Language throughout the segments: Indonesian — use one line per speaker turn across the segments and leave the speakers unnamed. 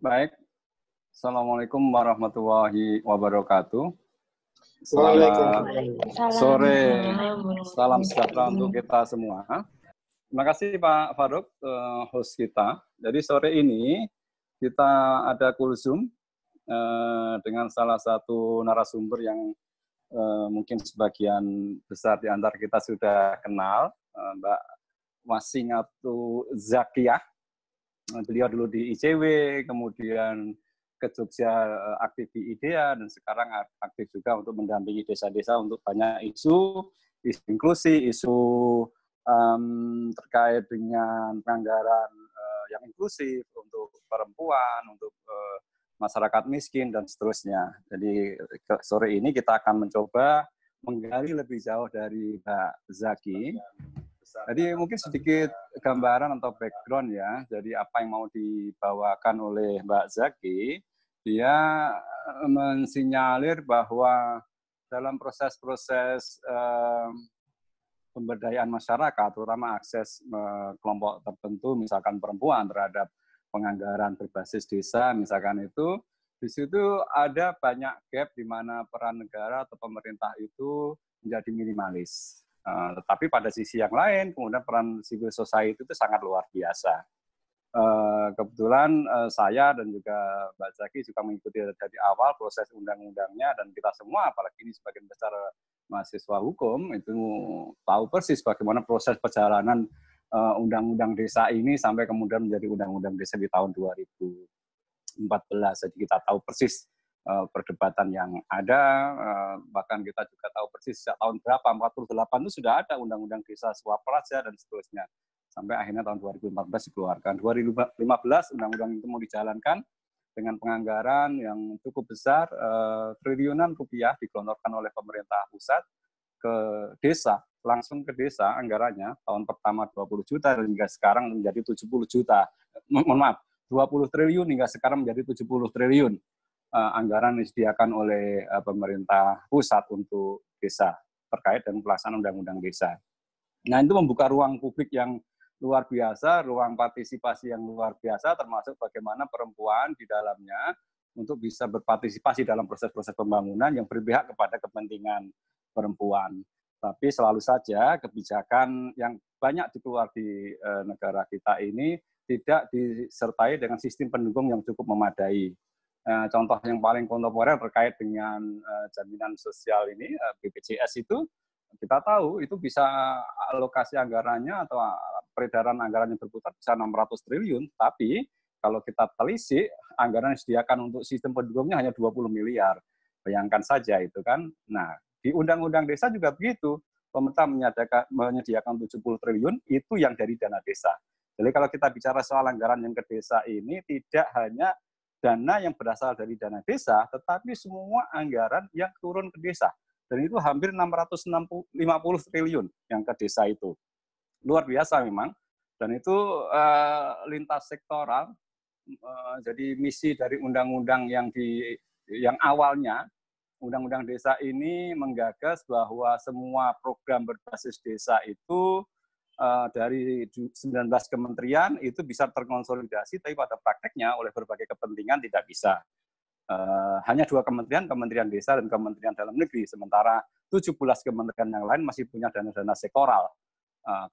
Baik. Assalamualaikum warahmatullahi wabarakatuh. Selamat
Waalaikumsalam.
sore, salam sejahtera untuk kita semua. Terima kasih Pak Faruk, host kita. Jadi sore ini kita ada call Zoom dengan salah satu narasumber yang mungkin sebagian besar di antara kita sudah kenal, Mbak Wasingatu Zakiah. Beliau dulu di ICW, kemudian ke Jogja aktif di IDEA, dan sekarang aktif juga untuk mendampingi desa-desa untuk banyak isu inklusi, isu terkait dengan penganggaran yang inklusif untuk perempuan, untuk masyarakat miskin, dan seterusnya. Jadi sore ini kita akan mencoba menggali lebih jauh dari Mbak Zaki. Jadi mungkin sedikit gambaran atau background ya, jadi apa yang mau dibawakan oleh Mbak Zaki, dia mensinyalir bahwa dalam proses-proses pemberdayaan masyarakat, terutama akses kelompok tertentu, misalkan perempuan terhadap penganggaran berbasis desa, misalkan itu, di situ ada banyak gap di mana peran negara atau pemerintah itu menjadi minimalis. Tetapi pada sisi yang lain, kemudian peran civil society itu sangat luar biasa. Kebetulan saya dan juga Mbak Zaki juga mengikuti dari awal proses undang-undangnya, dan kita semua, apalagi ini sebagian besar mahasiswa hukum, itu tahu persis bagaimana proses perjalanan undang-undang desa ini sampai kemudian menjadi undang-undang desa di tahun 2014. Jadi kita tahu persis perdebatan yang ada, bahkan kita juga tahu persis sejak tahun berapa, 48 itu sudah ada undang-undang desa swapraja dan seterusnya. Sampai akhirnya tahun 2014 dikeluarkan. 2015 undang-undang itu mau dijalankan dengan penganggaran yang cukup besar, triliunan rupiah digelontorkan oleh pemerintah pusat ke desa, langsung ke desa anggarannya, tahun pertama 20 juta dan hingga sekarang menjadi 70 juta. Mohon maaf, 20 triliun hingga sekarang menjadi 70 triliun. Anggaran disediakan oleh pemerintah pusat untuk desa terkait dengan pelaksanaan undang-undang desa. Nah, itu membuka ruang publik yang luar biasa, ruang partisipasi yang luar biasa, termasuk bagaimana perempuan di dalamnya untuk bisa berpartisipasi dalam proses-proses pembangunan yang berpihak kepada kepentingan perempuan. Tapi selalu saja kebijakan yang banyak dikeluar di negara kita ini tidak disertai dengan sistem pendukung yang cukup memadai. Contoh yang paling kontemporer terkait dengan jaminan sosial ini, BPJS itu, kita tahu itu bisa alokasi anggarannya atau peredaran anggaran yang berputar bisa 600 triliun, tapi kalau kita telisik, anggaran yang disediakan untuk sistem pendukungnya hanya 20 miliar. Bayangkan saja itu kan. Nah, di Undang-Undang Desa juga begitu. Pemerintah menyediakan 70 triliun, itu yang dari dana desa. Jadi kalau kita bicara soal anggaran yang ke desa ini, tidak hanya dana yang berasal dari dana desa, tetapi semua anggaran yang turun ke desa. Dan itu hampir 650 triliun yang ke desa itu. Luar biasa memang. Dan itu lintas sektoral. Jadi misi dari undang-undang yang awalnya, undang-undang desa ini menggagas bahwa semua program berbasis desa itu dari 19 kementerian itu bisa terkonsolidasi, tapi pada prakteknya oleh berbagai kepentingan tidak bisa. Hanya 2 kementerian, Kementerian Desa dan Kementerian Dalam Negeri, sementara 17 kementerian yang lain masih punya dana-dana sektoral.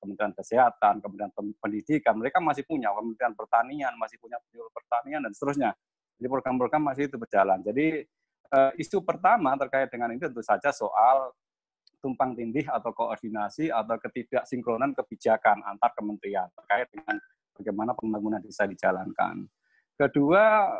Kementerian Kesehatan, Kementerian Pendidikan, mereka masih punya, Kementerian Pertanian masih punya penyuluh pertanian dan seterusnya. Jadi program-program masih itu berjalan. Jadi isu pertama terkait dengan ini tentu saja soal tumpang tindih atau koordinasi atau ketidaksinkronan kebijakan antar kementerian terkait dengan bagaimana pembangunan desa dijalankan. Kedua,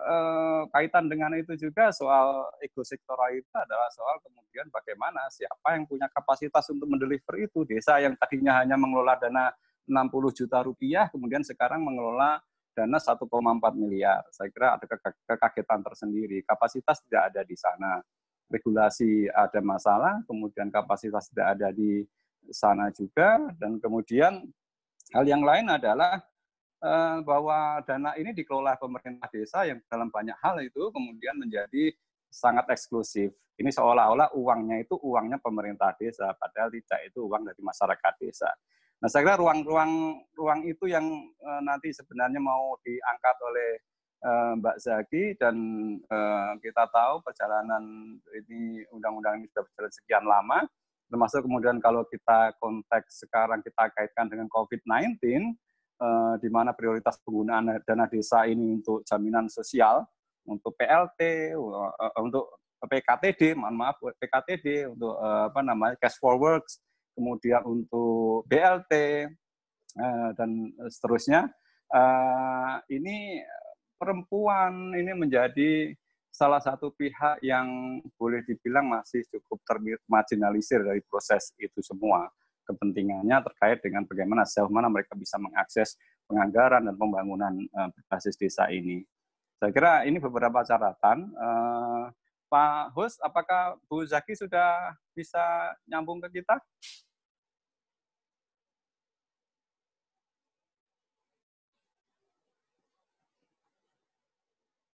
kaitan dengan itu juga soal ego sektoral itu adalah soal kemudian bagaimana siapa yang punya kapasitas untuk mendeliver itu. Desa yang tadinya hanya mengelola dana 60 juta rupiah, kemudian sekarang mengelola dana 1,4 miliar. Saya kira ada kekagetan tersendiri. Kapasitas tidak ada di sana. Regulasi ada masalah, kemudian kapasitas tidak ada di sana juga, dan kemudian hal yang lain adalah bahwa dana ini dikelola pemerintah desa yang dalam banyak hal itu kemudian menjadi sangat eksklusif. Ini seolah-olah uangnya itu uangnya pemerintah desa, padahal tidak, itu uang dari masyarakat desa. Nah, saya kira ruang itu yang nanti sebenarnya mau diangkat oleh Mbak Zaki, dan kita tahu perjalanan ini, undang-undang ini sudah berjalan sekian lama, termasuk kemudian kalau kita konteks sekarang kita kaitkan dengan COVID-19, di mana prioritas penggunaan dana desa ini untuk jaminan sosial, untuk PLT, untuk PKTD, mohon maaf, PKTD, untuk cash for works, kemudian untuk BLT, dan seterusnya. Ini perempuan ini menjadi salah satu pihak yang boleh dibilang masih cukup termarginalisir dari proses itu semua. Kepentingannya terkait dengan bagaimana sejauh mana mereka bisa mengakses penganggaran dan pembangunan berbasis desa ini. Saya kira ini beberapa catatan. Pak Hus, apakah Bu Zaki sudah bisa nyambung ke kita?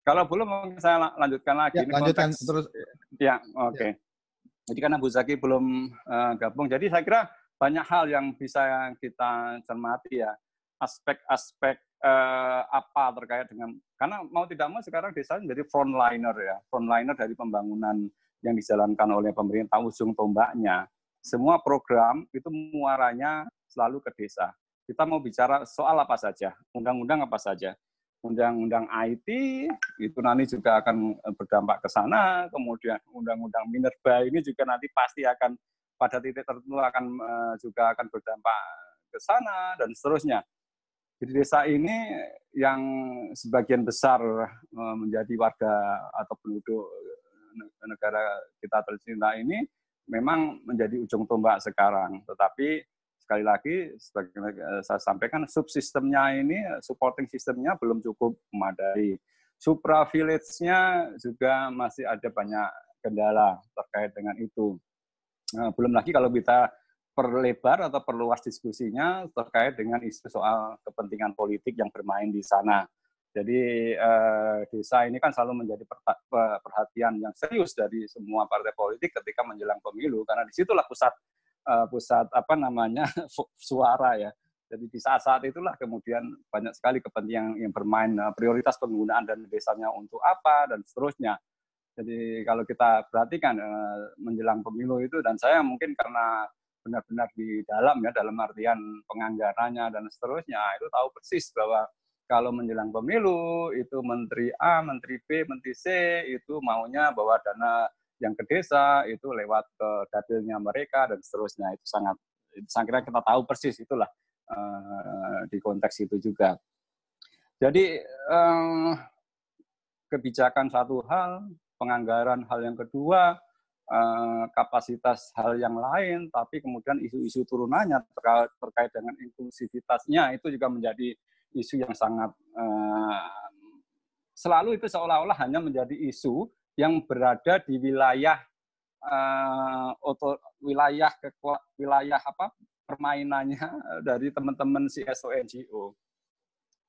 Kalau belum, mungkin saya lanjutkan lagi.
Ya,
ini
lanjutkan
konteks,
terus.
Ya, oke. Okay. Jadi karena Bu Zaki belum gabung, jadi saya kira banyak hal yang bisa kita cermati ya. Aspek-aspek apa terkait dengan, karena mau tidak mau sekarang desa menjadi frontliner ya, frontliner dari pembangunan yang dijalankan oleh pemerintah, ujung tombaknya. Semua program itu muaranya selalu ke desa. Kita mau bicara soal apa saja, undang-undang apa saja. Undang-undang IT itu nanti juga akan berdampak ke sana, kemudian undang-undang minerba ini juga nanti pasti akan pada titik tertentu akan juga akan berdampak ke sana dan seterusnya. Jadi desa ini yang sebagian besar menjadi warga atau penduduk negara kita tercinta ini memang menjadi ujung tombak sekarang. Tetapi sekali lagi, sebagai saya sampaikan, subsistemnya ini, supporting sistemnya belum cukup memadai. Supra village-nya juga masih ada banyak kendala terkait dengan itu. Belum lagi kalau kita perlebar atau perluas diskusinya terkait dengan isu soal kepentingan politik yang bermain di sana. Jadi desa ini kan selalu menjadi perhatian yang serius dari semua partai politik ketika menjelang pemilu, karena disitulah pusat suara ya. Jadi di saat-saat itulah kemudian banyak sekali kepentingan yang bermain, prioritas penggunaan dana desanya untuk apa dan seterusnya. Jadi kalau kita perhatikan menjelang pemilu itu, dan saya mungkin karena benar-benar di dalam ya, dalam artian penganggarannya dan seterusnya, itu tahu persis bahwa kalau menjelang pemilu itu Menteri A, Menteri B, Menteri C itu maunya bahwa dana yang ke desa itu lewat ke dapilnya mereka dan seterusnya. Itu sangat, saya kira kita tahu persis itulah di konteks itu juga. Jadi kebijakan satu hal, penganggaran hal yang kedua, kapasitas hal yang lain, tapi kemudian isu-isu turunannya terkait dengan inklusivitasnya itu juga menjadi isu yang sangat selalu itu seolah-olah hanya menjadi isu yang berada di wilayah wilayah permainannya dari teman-teman CSO NGO.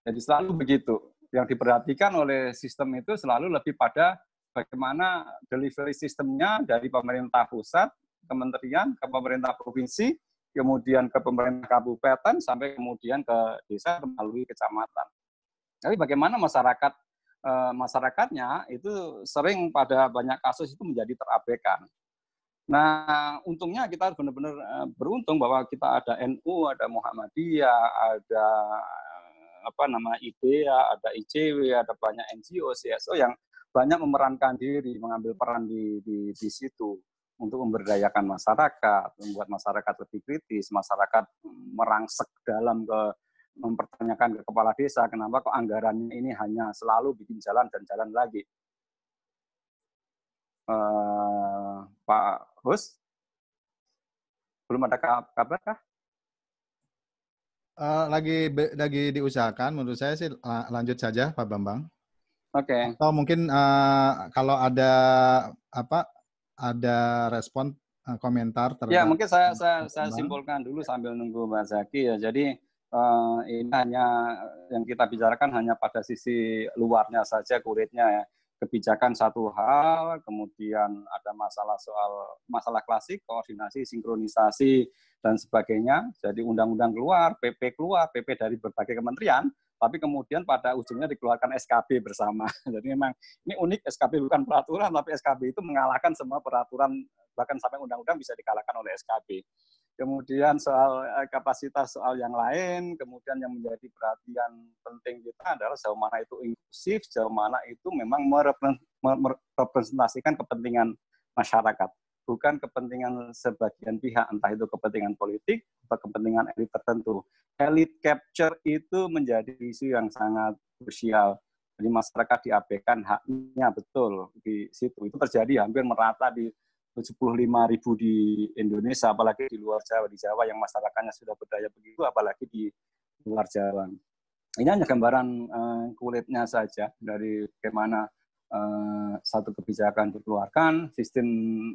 Jadi selalu begitu. Yang diperhatikan oleh sistem itu selalu lebih pada bagaimana delivery sistemnya dari pemerintah pusat, kementerian, ke pemerintah provinsi, kemudian ke pemerintah kabupaten, sampai kemudian ke desa melalui kecamatan. Tapi bagaimana masyarakatnya itu sering pada banyak kasus itu menjadi terabaikan. Nah, untungnya kita benar-benar beruntung bahwa kita ada NU, ada Muhammadiyah, ada IDEA, ada ICW, ada banyak NGO, CSO yang banyak memerankan diri, mengambil peran di situ untuk memberdayakan masyarakat, membuat masyarakat lebih kritis, masyarakat merangsek dalam mempertanyakan ke kepala desa, kenapa kok anggarannya ini hanya selalu bikin jalan dan jalan lagi. Pak Hus, belum ada kabar kah?
Lagi diusahakan, menurut saya sih lanjut saja Pak Bambang.
Oke.
Atau mungkin kalau ada respon komentar terhadap.
Ya, mungkin saya simpulkan dulu sambil nunggu Mbak Zaki ya. Jadi ini hanya yang kita bicarakan hanya pada sisi luarnya saja, kulitnya ya. Kebijakan satu hal, kemudian ada masalah klasik, koordinasi, sinkronisasi dan sebagainya. Jadi undang-undang keluar, PP keluar, PP dari berbagai kementerian, tapi kemudian pada ujungnya dikeluarkan SKB bersama. Jadi memang ini unik, SKB bukan peraturan, tapi SKB itu mengalahkan semua peraturan, bahkan sampai undang-undang bisa dikalahkan oleh SKB. Kemudian soal kapasitas, soal yang lain, kemudian yang menjadi perhatian penting kita adalah sejauh mana itu inklusif, sejauh mana itu memang merepresentasikan kepentingan masyarakat, bukan kepentingan sebagian pihak, entah itu kepentingan politik atau kepentingan elit tertentu. Elite capture itu menjadi isu yang sangat krusial. Jadi masyarakat diabaikan haknya, betul di situ. Itu terjadi hampir merata di 75.000 di Indonesia, apalagi di luar Jawa. Di Jawa yang masyarakatnya sudah berdaya begitu, apalagi di luar Jawa. Ini hanya gambaran kulitnya saja dari bagaimana satu kebijakan dikeluarkan, sistem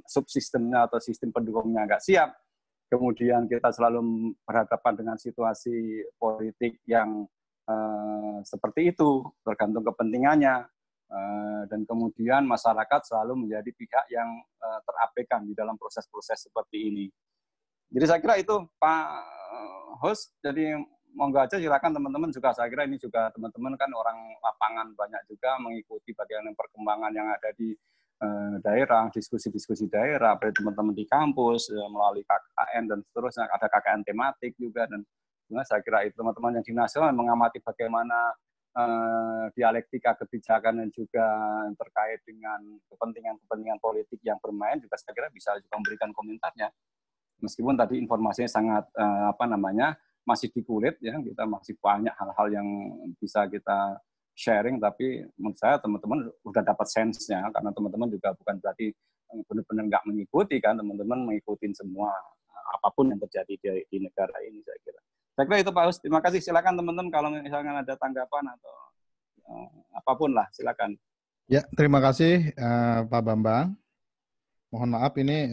subsistemnya atau sistem pendukungnya nggak siap. Kemudian kita selalu berhadapan dengan situasi politik yang seperti itu, tergantung kepentingannya. Dan kemudian masyarakat selalu menjadi pihak yang terabaikan di dalam proses-proses seperti ini. Jadi saya kira itu Pak Host, jadi monggo aja silakan teman-teman juga, saya kira ini juga teman-teman kan orang lapangan banyak juga mengikuti bagaimana perkembangan yang ada di daerah, diskusi-diskusi daerah, dari teman-teman di kampus, melalui KKN dan seterusnya, ada KKN tematik juga, dan saya kira itu teman-teman yang di nasional mengamati bagaimana dialektika kebijakan dan juga terkait dengan kepentingan-kepentingan politik yang bermain juga saya kira bisa juga memberikan komentarnya. Meskipun tadi informasinya sangat masih di kulit ya, kita masih banyak hal-hal yang bisa kita sharing, tapi menurut saya teman-teman udah dapat sense-nya, karena teman-teman juga bukan berarti benar-benar nggak mengikuti kan, teman-teman mengikuti semua apapun yang terjadi di negara ini saya kira. Saya kira itu Pak Us. Terima kasih. Silakan teman-teman kalau misalnya ada tanggapan atau apapun lah, silakan.
Ya, terima kasih Pak Bambang. Mohon maaf ini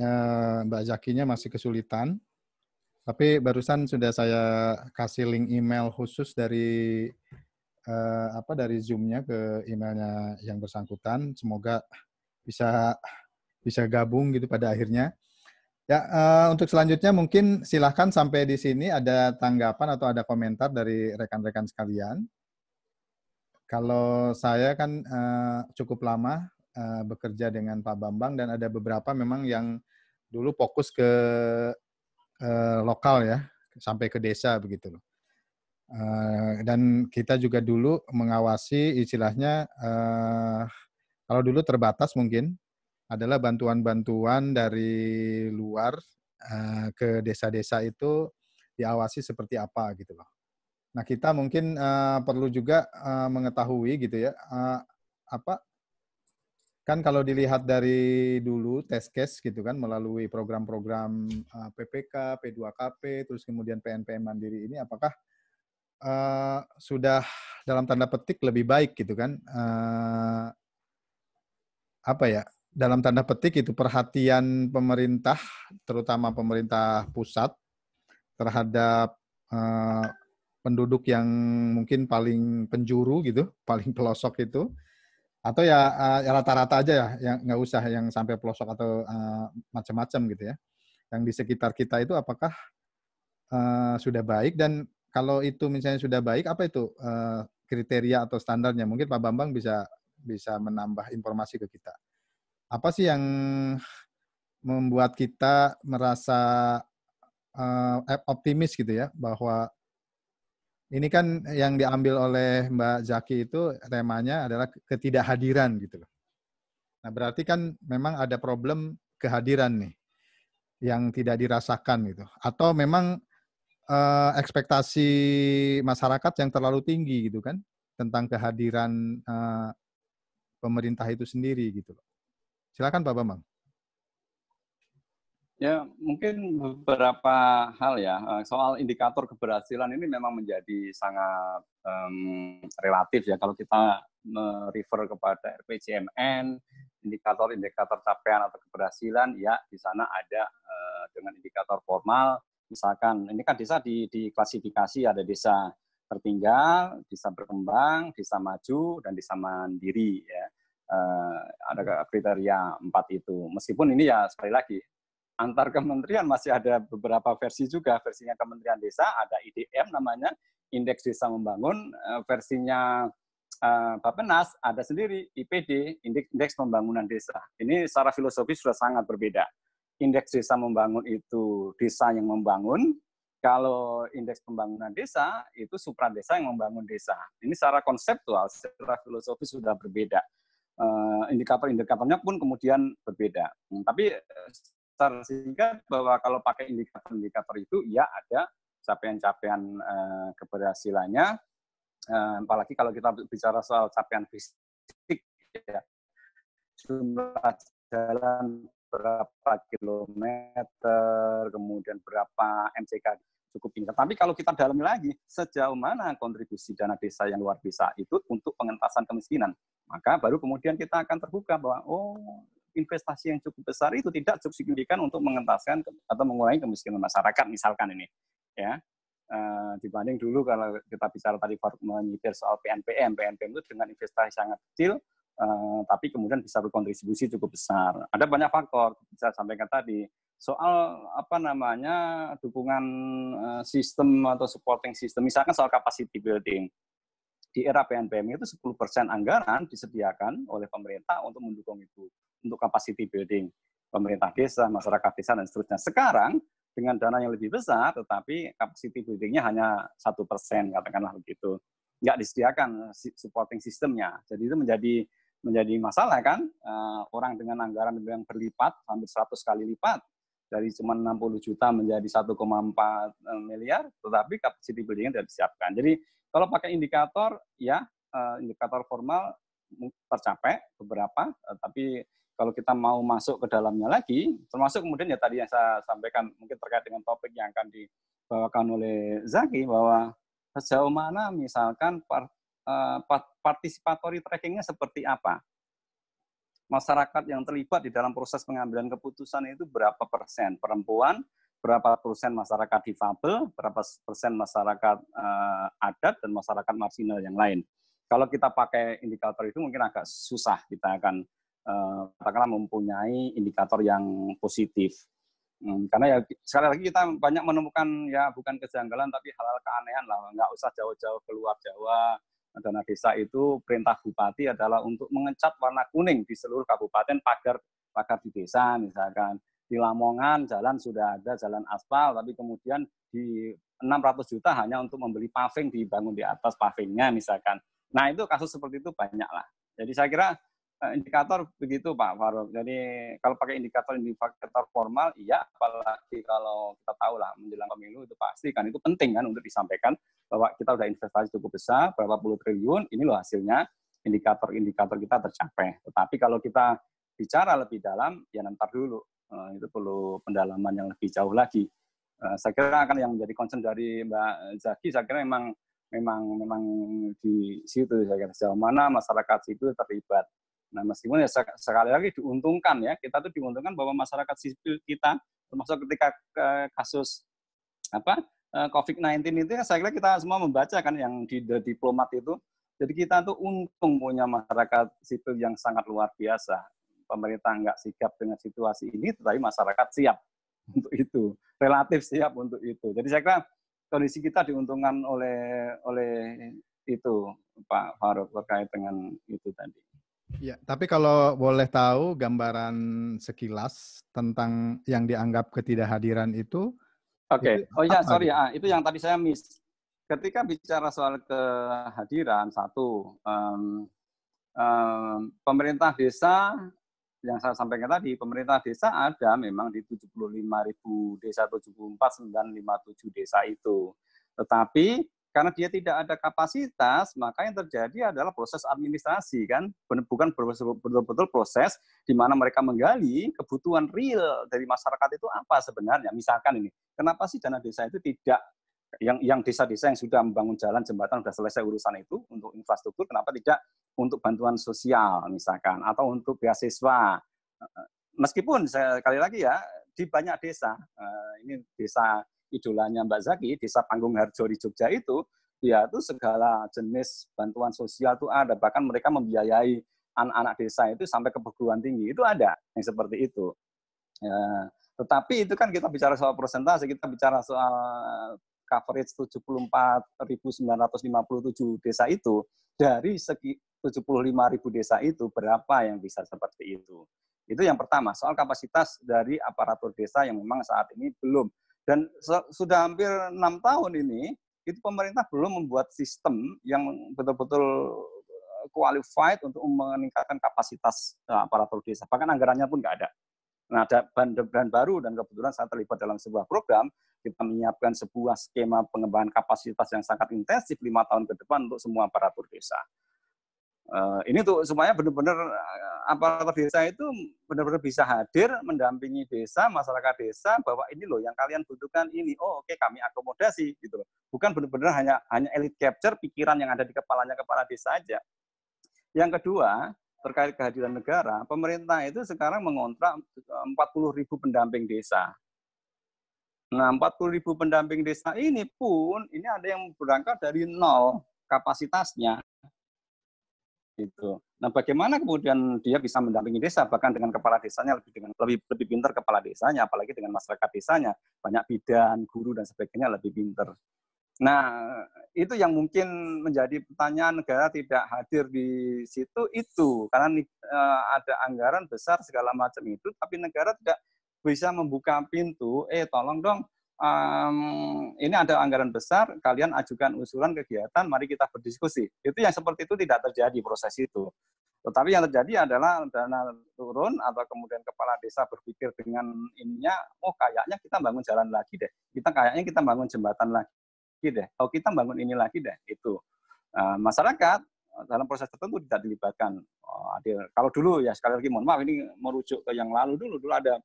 Mbak Zakinya masih kesulitan. Tapi barusan sudah saya kasih link email khusus dari dari Zoom-nya ke emailnya yang bersangkutan. Semoga bisa gabung gitu pada akhirnya. Ya, untuk selanjutnya mungkin silahkan sampai di sini ada tanggapan atau ada komentar dari rekan-rekan sekalian. Kalau saya kan cukup lama bekerja dengan Pak Bambang dan ada beberapa memang yang dulu fokus ke lokal ya, sampai ke desa begitu loh. Dan kita juga dulu mengawasi istilahnya, kalau dulu terbatas mungkin, adalah bantuan-bantuan dari luar ke desa-desa itu diawasi seperti apa gitu loh. Nah kita mungkin perlu juga mengetahui gitu ya, kan kalau dilihat dari dulu test case gitu kan melalui program-program PPK, P2KP, terus kemudian PNPM Mandiri ini apakah sudah dalam tanda petik lebih baik gitu kan, dalam tanda petik itu perhatian pemerintah, terutama pemerintah pusat terhadap penduduk yang mungkin paling penjuru gitu, paling pelosok itu, atau ya rata-rata aja ya, yang nggak usah yang sampai pelosok atau macam-macam gitu ya. Yang di sekitar kita itu apakah sudah baik, dan kalau itu misalnya sudah baik, apa itu kriteria atau standarnya? Mungkin Pak Bambang bisa menambah informasi ke kita. Apa sih yang membuat kita merasa optimis gitu ya, bahwa ini kan yang diambil oleh Mbak Zaki itu temanya adalah ketidakhadiran gitu loh. Nah berarti kan memang ada problem kehadiran nih yang tidak dirasakan gitu. Atau memang ekspektasi masyarakat yang terlalu tinggi gitu kan tentang kehadiran pemerintah itu sendiri gitu loh. Silakan Pak Bambang.
Ya, mungkin beberapa hal ya. Soal indikator keberhasilan ini memang menjadi sangat relatif ya. Kalau kita merefer kepada RPJMN, indikator-indikator capaian atau keberhasilan, ya di sana ada dengan indikator formal. Misalkan, ini kan desa diklasifikasi, ada desa tertinggal, desa berkembang, desa maju, dan desa mandiri. Ya. Ada kriteria 4 itu. Meskipun ini ya sekali lagi, antar kementerian masih ada beberapa versi juga. Versinya Kementerian Desa, ada IDM namanya, Indeks Desa Membangun, versinya Bappenas ada sendiri IPD, Indeks Pembangunan Desa. Ini secara filosofis sudah sangat berbeda. Indeks Desa Membangun itu desa yang membangun, kalau indeks pembangunan desa itu supradesa yang membangun desa. Ini secara konseptual, secara filosofis sudah berbeda. Indikator-indikatornya pun kemudian berbeda. Tapi secara singkat bahwa kalau pakai indikator-indikator itu ya ada capaian-capaian keberhasilannya. Apalagi kalau kita bicara soal capaian fisik, ya, jumlah jalan berapa kilometer, kemudian berapa MCK cukup tinggi. Tapi kalau kita dalami lagi, sejauh mana kontribusi dana desa yang luar biasa itu untuk pengentasan kemiskinan, maka baru kemudian kita akan terbuka bahwa investasi yang cukup besar itu tidak cukup signifikan untuk mengentaskan atau mengurangi kemiskinan masyarakat, misalkan ini, ya. Dibanding dulu kalau kita bicara tadi menyitir soal PNPM itu dengan investasi sangat kecil, tapi kemudian bisa berkontribusi cukup besar. Ada banyak faktor, bisa sampaikan tadi, soal dukungan sistem atau supporting system, misalkan soal capacity building. Di era PNPM itu 10% anggaran disediakan oleh pemerintah untuk mendukung itu, untuk capacity building. Pemerintah desa, masyarakat desa, dan seterusnya. Sekarang, dengan dana yang lebih besar, tetapi capacity building-nya hanya 1%, katakanlah begitu. Nggak disediakan supporting system-nya. Jadi itu menjadi masalah kan, orang dengan anggaran yang berlipat, hampir 100 kali lipat, dari cuma 60 juta menjadi 1,4 miliar, tetapi capacity building-nya tidak disiapkan. Jadi kalau pakai indikator, ya indikator formal tercapai beberapa, tapi kalau kita mau masuk ke dalamnya lagi, termasuk kemudian ya tadi yang saya sampaikan, mungkin terkait dengan topik yang akan dibawakan oleh Zaki, bahwa sejauh mana misalkan participatory trackingnya seperti apa. Masyarakat yang terlibat di dalam proses pengambilan keputusan itu berapa persen perempuan, berapa persen masyarakat difabel, berapa persen masyarakat adat, dan masyarakat marginal yang lain. Kalau kita pakai indikator itu mungkin agak susah, kita akan katakanlah mempunyai indikator yang positif. Karena ya sekali lagi kita banyak menemukan ya bukan kejanggalan tapi hal-hal keanehan lah, nggak usah jauh-jauh keluar Jawa. Dana desa itu perintah bupati adalah untuk mengecat warna kuning di seluruh kabupaten pagar di desa, misalkan. Di Lamongan jalan sudah ada jalan aspal, tapi kemudian di 600 juta hanya untuk membeli paving, dibangun di atas pavingnya misalkan. Nah itu kasus seperti itu banyak lah. Jadi saya kira indikator begitu Pak Farouk. Jadi kalau pakai indikator formal, iya, apalagi kalau kita tahu lah menjelang pemilu itu pasti kan itu penting kan untuk disampaikan bahwa kita udah investasi cukup besar, berapa puluh triliun, ini loh hasilnya, indikator-indikator kita tercapai. Tetapi kalau kita bicara lebih dalam, ya nanti dulu, itu perlu pendalaman yang lebih jauh lagi. Saya kira akan yang menjadi concern dari Mbak Zaki, saya kira memang di situ, saya kira sejauh mana masyarakat sipil terlibat. Nah, meskipun ya sekali lagi diuntungkan ya, kita tuh diuntungkan bahwa masyarakat sipil kita, termasuk ketika kasus COVID-19 itu, saya kira kita semua membaca kan yang di The Diplomat itu. Jadi kita tuh untung punya masyarakat sipil yang sangat luar biasa. Pemerintah nggak sigap dengan situasi ini, tetapi masyarakat siap untuk itu, relatif siap untuk itu. Jadi saya kira kondisi kita diuntungkan oleh itu, Pak Farouk, terkait dengan itu tadi.
Ya, tapi kalau boleh tahu gambaran sekilas tentang yang dianggap ketidakhadiran itu.
Oke. Oh ya, sorry ya, itu yang tadi saya miss. Ketika bicara soal kehadiran, satu, pemerintah desa, yang saya sampaikan tadi, pemerintah desa ada memang di 75.000 desa, 74.957 desa itu. Tetapi karena dia tidak ada kapasitas, maka yang terjadi adalah proses administrasi kan, bukan betul-betul proses di mana mereka menggali kebutuhan real dari masyarakat itu apa sebenarnya. Misalkan ini, kenapa sih dana desa itu tidak, yang desa-desa yang sudah membangun jalan, jembatan, sudah selesai urusan itu untuk infrastruktur, kenapa tidak untuk bantuan sosial misalkan, atau untuk beasiswa. Meskipun sekali lagi ya, di banyak desa, ini desa idolanya Mbak Zaki, desa Panggung Harjo di Jogja itu, dia itu segala jenis bantuan sosial itu ada, bahkan mereka membiayai anak-anak desa itu sampai ke perguruan tinggi, itu ada yang seperti itu. Tetapi itu kan kita bicara soal persentase, kita bicara soal coverage 74.957 desa itu, dari segi 75.000 desa itu, berapa yang bisa seperti itu? Itu yang pertama, soal kapasitas dari aparatur desa yang memang saat ini belum. Dan sudah hampir 6 tahun ini, itu pemerintah belum membuat sistem yang betul-betul qualified untuk meningkatkan kapasitas aparatur desa. Bahkan anggarannya pun nggak ada. Nah, ada bahan baru dan kebetulan saya terlibat dalam sebuah program, kita menyiapkan sebuah skema pengembangan kapasitas yang sangat intensif 5 tahun ke depan untuk semua aparatur desa. Ini tuh supaya benar-benar aparatur desa itu benar-benar bisa hadir, mendampingi desa, masyarakat desa, bahwa ini loh yang kalian butuhkan ini. Oh, oke, kami akomodasi gitu loh. Bukan benar-benar hanya elite capture pikiran yang ada di kepalanya kepala desa aja. Yang kedua, terkait kehadiran negara, pemerintah itu sekarang mengontrak 40.000 pendamping desa. Nah, 40.000 pendamping desa ini pun, ini ada yang berangkat dari nol kapasitasnya. Gitu. Nah, bagaimana kemudian dia bisa mendampingi desa, bahkan dengan kepala desanya lebih pintar kepala desanya, apalagi dengan masyarakat desanya, banyak bidan, guru dan sebagainya lebih pintar. Nah, itu yang mungkin menjadi pertanyaan, negara tidak hadir di situ itu karena ada anggaran besar segala macam itu, tapi negara tidak bisa membuka pintu. Tolong dong, ini ada anggaran besar, kalian ajukan usulan kegiatan, mari kita berdiskusi. Itu yang seperti itu tidak terjadi proses itu. Tetapi yang terjadi adalah dana turun atau kemudian kepala desa berpikir dengan ininya, oh kayaknya kita bangun jalan lagi deh, kayaknya kita bangun jembatan lagi deh, oh kita bangun ini lagi deh, itu. Masyarakat dalam proses tertentu tidak dilibatkan. Kalau dulu ya, sekali lagi mohon maaf, ini merujuk ke yang lalu dulu ada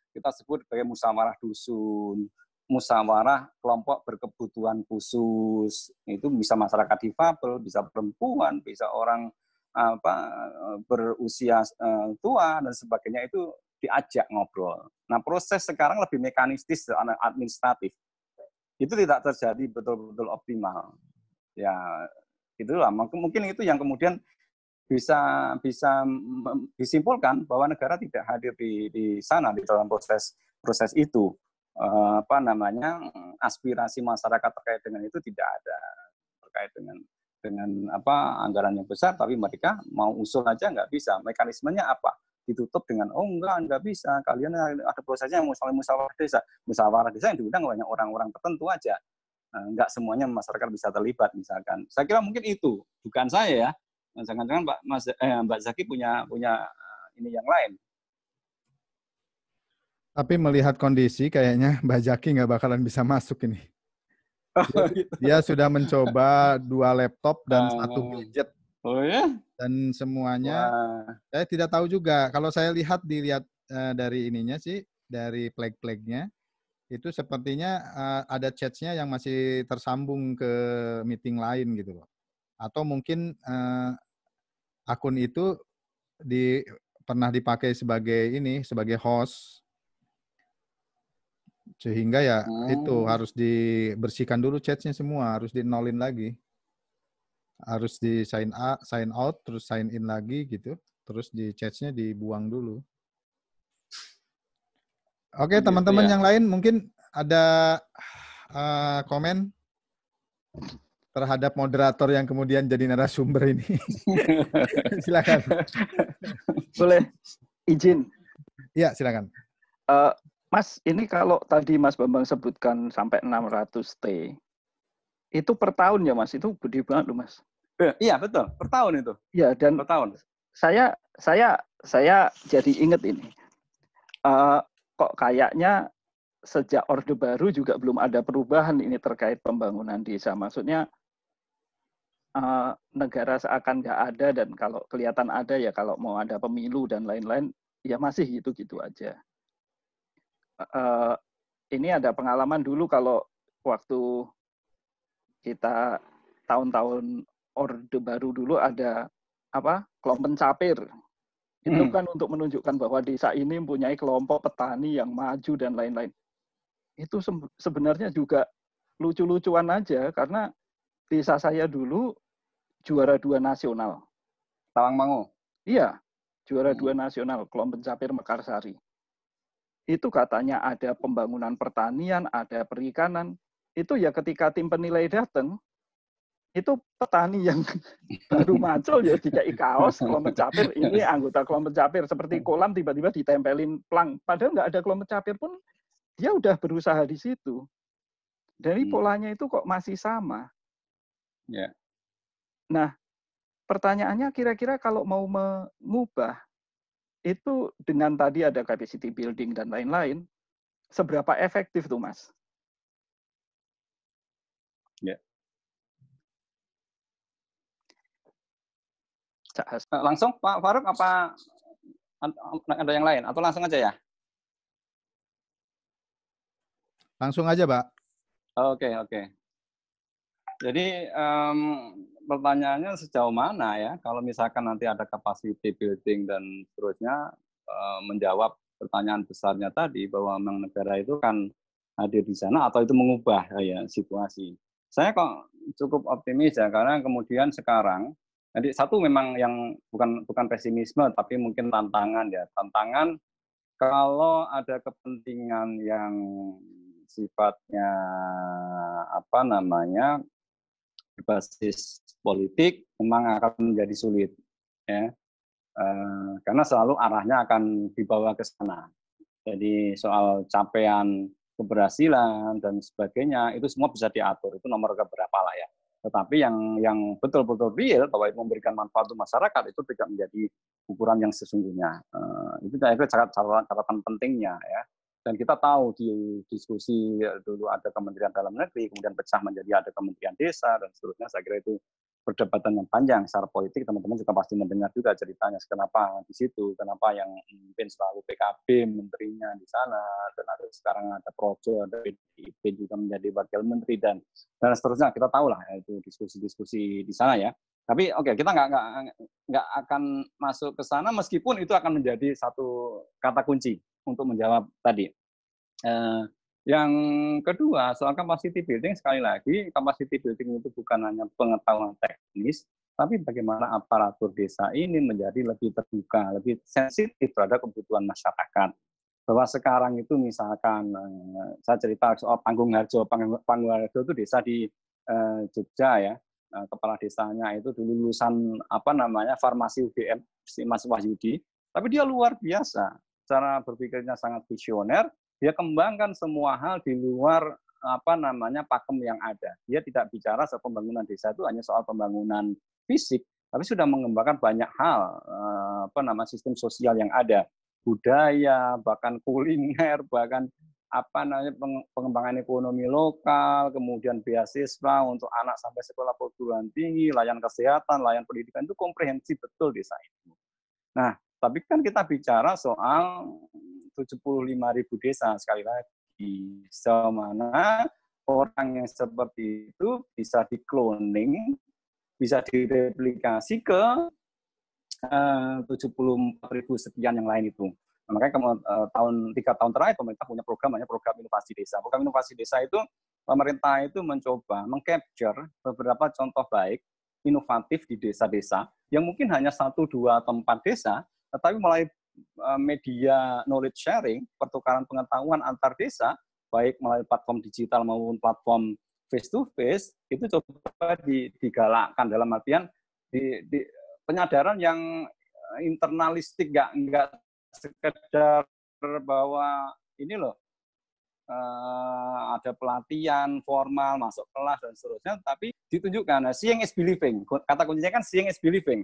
kita sebut sebagai musyawarah dusun, musyawarah kelompok berkebutuhan khusus. Itu bisa masyarakat difabel, bisa perempuan, bisa orang berusia tua dan sebagainya, itu diajak ngobrol. Nah, proses sekarang lebih mekanistis, administratif. Itu tidak terjadi betul-betul optimal. Ya, itulah mungkin itu yang kemudian bisa disimpulkan bahwa negara tidak hadir di sana di dalam proses itu. Aspirasi masyarakat terkait dengan itu tidak ada, terkait dengan anggaran yang besar, tapi mereka mau usul aja nggak bisa. Mekanismenya apa? Ditutup dengan enggak bisa, kalian ada prosesnya musyawarah desa. Musyawarah desa yang diundang banyak orang-orang tertentu aja. Enggak semuanya masyarakat bisa terlibat misalkan. Saya kira mungkin itu, bukan saya ya. Jangan-jangan Mbak Zaki punya ini yang lain.
Tapi melihat kondisi kayaknya Mbak Zaki nggak bakalan bisa masuk ini. Dia sudah mencoba 2 laptop dan 1 gadget.
Oh ya?
Dan semuanya, saya tidak tahu juga. Kalau saya dilihat dari ininya sih, dari flag-flagnya, itu sepertinya ada chat-nya yang masih tersambung ke meeting lain gitu loh. Atau mungkin akun itu pernah dipakai sebagai host, sehingga ya itu harus dibersihkan dulu chatnya semua, harus di-nolin lagi, harus di sign out, terus sign in lagi gitu, terus di chatnya dibuang dulu. Oke, teman-teman yang lain mungkin ada komen terhadap moderator yang kemudian jadi narasumber ini. Silakan.
Boleh izin?
Iya, silakan.
Mas, ini kalau tadi Mas Bambang sebutkan sampai 600T, itu per tahun ya Mas? Itu gede banget loh Mas.
Iya betul, per tahun itu.
Iya, dan
per tahun.
Saya jadi ingat ini. Kok kayaknya sejak Orde Baru juga belum ada perubahan ini terkait pembangunan desa. Maksudnya negara seakan nggak ada, dan kalau kelihatan ada ya kalau mau ada pemilu dan lain-lain, ya masih gitu-gitu aja. Ini ada pengalaman dulu kalau waktu kita tahun-tahun Orde Baru dulu ada kelompok pencapir. Itu kan untuk menunjukkan bahwa desa ini mempunyai kelompok petani yang maju dan lain-lain. Itu sebenarnya juga lucu-lucuan aja, karena desa saya dulu juara 2 nasional.
Tawangmangu?
Iya, juara 2 nasional, kelompok pencapir Mekarsari. itu katanya ada pembangunan pertanian, ada perikanan. Itu ya ketika tim penilai datang, itu petani yang baru macul ya dikai kaos kelompok capir, ini anggota kelompok capir, seperti kolam tiba-tiba ditempelin plang. Padahal nggak ada kelompok capir pun, dia udah berusaha di situ. Dari polanya itu kok masih sama.
Yeah.
Nah, pertanyaannya kira-kira kalau mau mengubah, itu dengan tadi ada capacity building dan lain-lain, seberapa efektif tuh, Mas?
Ya.
Yeah.
Langsung Pak Faruk apa ada yang lain atau langsung aja ya?
Langsung aja, Pak.
Oke. Jadi pertanyaannya sejauh mana ya kalau misalkan nanti ada capacity building dan seterusnya, menjawab pertanyaan besarnya tadi bahwa memang negara itu kan hadir di sana atau itu mengubah ya situasi. Saya kok cukup optimis ya karena kemudian sekarang jadi satu memang yang bukan pesimisme tapi mungkin tantangan ya. Tantangan kalau ada kepentingan yang sifatnya berbasis politik memang akan menjadi sulit ya. Karena selalu arahnya akan dibawa ke sana. Jadi soal capaian keberhasilan dan sebagainya itu semua bisa diatur, itu nomor keberapa lah ya. Tetapi yang betul-betul real bahwa itu memberikan manfaat untuk masyarakat itu tidak menjadi ukuran yang sesungguhnya. Itu saya kira catatan pentingnya ya. Dan kita tahu di diskusi dulu ada Kementerian Dalam Negeri, kemudian pecah menjadi ada Kementerian Desa dan seterusnya. Saya kira itu perdebatan yang panjang secara politik, teman-teman juga pasti mendengar juga ceritanya kenapa di situ, kenapa yang memimpin selalu PKB menterinya di sana, dan ada sekarang ada Projo, ada PDIP juga menjadi wakil menteri dan seterusnya. Kita tahu lah itu diskusi-diskusi di sana ya. Tapi oke, kita nggak akan masuk ke sana meskipun itu akan menjadi satu kata kunci untuk menjawab tadi. Yang kedua, soal capacity building, sekali lagi, capacity building itu bukan hanya pengetahuan teknis, tapi bagaimana aparatur desa ini menjadi lebih terbuka, lebih sensitif terhadap kebutuhan masyarakat. Bahwa sekarang itu misalkan, saya cerita soal Panggung Harjo itu desa di Jogja ya, kepala desanya itu dulu lulusan farmasi UGM, Mas Wahyudi, tapi dia luar biasa, cara berpikirnya sangat visioner, dia kembangkan semua hal di luar pakem yang ada. Dia tidak bicara soal pembangunan desa itu hanya soal pembangunan fisik, tapi sudah mengembangkan banyak hal, sistem sosial yang ada, budaya, bahkan kuliner, bahkan pengembangan ekonomi lokal, kemudian beasiswa untuk anak sampai sekolah perguruan tinggi, layanan kesehatan, layanan pendidikan, itu komprehensif betul desa itu. Nah, tapi kan kita bicara soal 75.000 desa, sekali lagi, mana orang yang seperti itu bisa di-cloning, bisa direplikasi ke 74.000 sekian yang lain itu. Nah, makanya 3 tahun terakhir pemerintah punya program namanya program inovasi desa. Program inovasi desa itu pemerintah itu mencoba meng-capture beberapa contoh baik inovatif di desa-desa yang mungkin hanya 1, 2, atau 4 desa, tetapi melalui media knowledge sharing, pertukaran pengetahuan antar desa, baik melalui platform digital maupun platform face-to-face, itu coba digalakkan dalam artian di penyadaran yang internalistik, nggak sekedar bahwa ini loh, ada pelatihan formal, masuk kelas, dan seterusnya, tapi ditunjukkan, seeing is believing. Kata kuncinya kan seeing is believing.